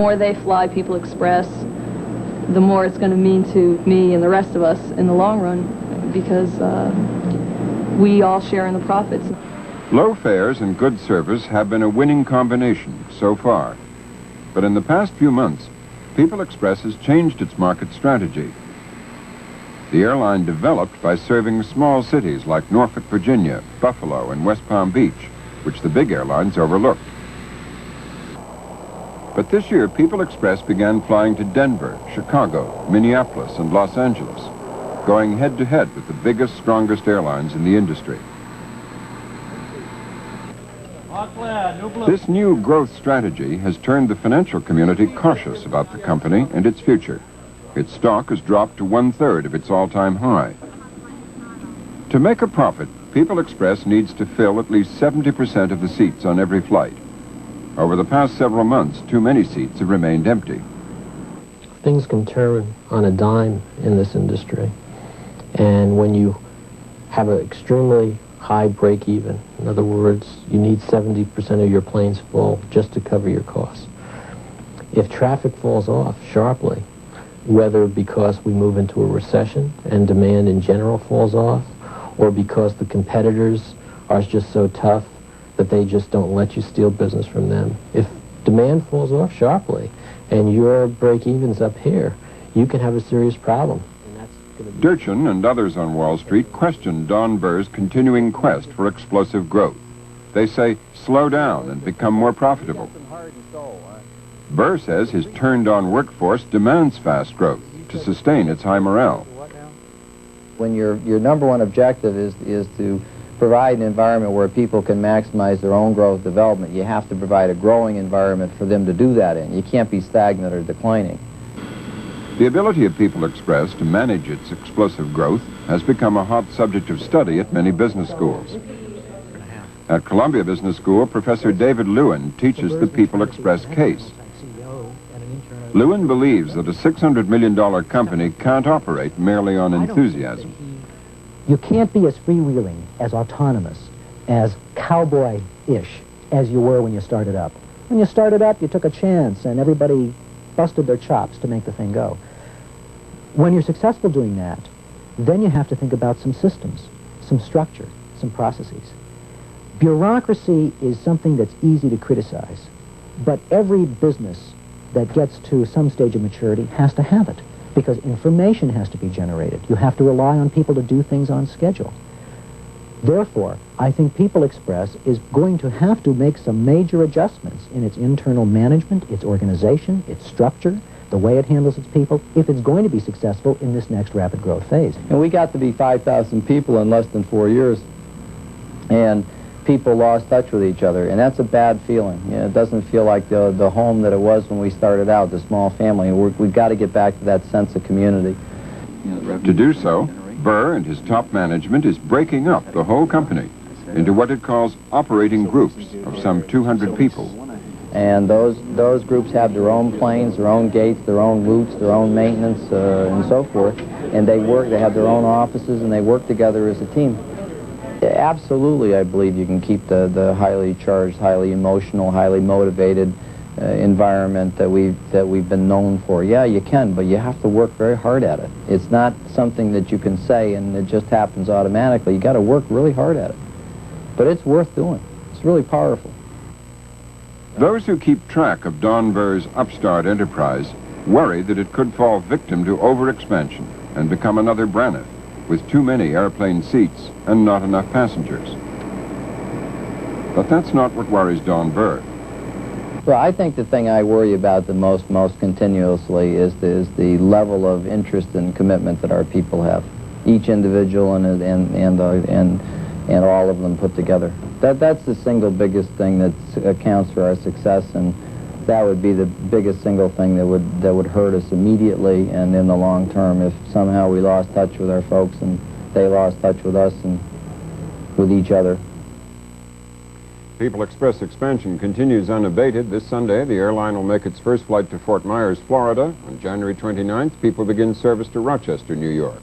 The more they fly People Express, the more it's going to mean to me and the rest of us in the long run, because we all share in the profits. Low fares and good service have been a winning combination so far. But in the past few months, People Express has changed its market strategy. The airline developed by serving small cities like Norfolk, Virginia, Buffalo, and West Palm Beach, which the big airlines overlooked. But this year, People Express began flying to Denver, Chicago, Minneapolis, and Los Angeles, going head-to-head with the biggest, strongest airlines in the industry. This new growth strategy has turned the financial community cautious about the company and its future. Its stock has dropped to 1/3 of its all-time high. To make a profit, People Express needs to fill at least 70% of the seats on every flight. Over the past several months, too many seats have remained empty. Things can turn on a dime in this industry. And when you have an extremely high break-even, in other words, you need 70% of your planes full just to cover your costs. If traffic falls off sharply, whether because we move into a recession and demand in general falls off, or because the competitors are just so tough that they just don't let you steal business from them. If demand falls off sharply and your break-even's up here, you can have a serious problem. Durchin and others on Wall Street question Don Burr's continuing quest for explosive growth. They say, slow down and become more profitable. Burr says his turned-on workforce demands fast growth to sustain its high morale. When your number one objective is to provide an environment where people can maximize their own growth development, you have to provide a growing environment for them to do that in. You can't be stagnant or declining. The ability of People Express to manage its explosive growth has become a hot subject of study at many business schools. At Columbia Business School, Professor David Lewin teaches the People Express case. Lewin believes that a $600 million company can't operate merely on enthusiasm. You can't be as freewheeling, as autonomous, as cowboy-ish as you were when you started up. When you started up, you took a chance and everybody busted their chops to make the thing go. When you're successful doing that, then you have to think about some systems, some structure, some processes. Bureaucracy is something that's easy to criticize, but every business that gets to some stage of maturity has to have it, because information has to be generated. You have to rely on people to do things on schedule. Therefore, I think People Express is going to have to make some major adjustments in its internal management, its organization, its structure, the way it handles its people, if it's going to be successful in this next rapid growth phase. And we got to be 5,000 people in less than 4 years, and people lost touch with each other, and that's a bad feeling. You know, it doesn't feel like the home that it was when we started out, the small family. We've got to get back to that sense of community. To do so, Burr and his top management is breaking up the whole company into what it calls operating groups of some 200 people. And those groups have their own planes, their own gates, their own routes, their own maintenance, and so forth. And they have their own offices, and they work together as a team. Absolutely, I believe you can keep the highly charged, highly emotional, highly motivated environment that we've been known for. Yeah, you can, but you have to work very hard at it. It's not something that you can say and it just happens automatically. You got to work really hard at it. But it's worth doing. It's really powerful. Those who keep track of Don Burr's upstart enterprise worry that it could fall victim to overexpansion and become another Braniff, with too many airplane seats and not enough passengers. But that's not what worries Don Burr. Well, I think the thing I worry about the most continuously is the level of interest and commitment that our people have, each individual and all of them put together. That's the single biggest thing that accounts for our success, and that would be the biggest single thing that would hurt us immediately and in the long term if somehow we lost touch with our folks and they lost touch with us and with each other. People Express expansion continues unabated. This Sunday, the airline will make its first flight to Fort Myers, Florida. On January 29th, People begin service to Rochester, New York.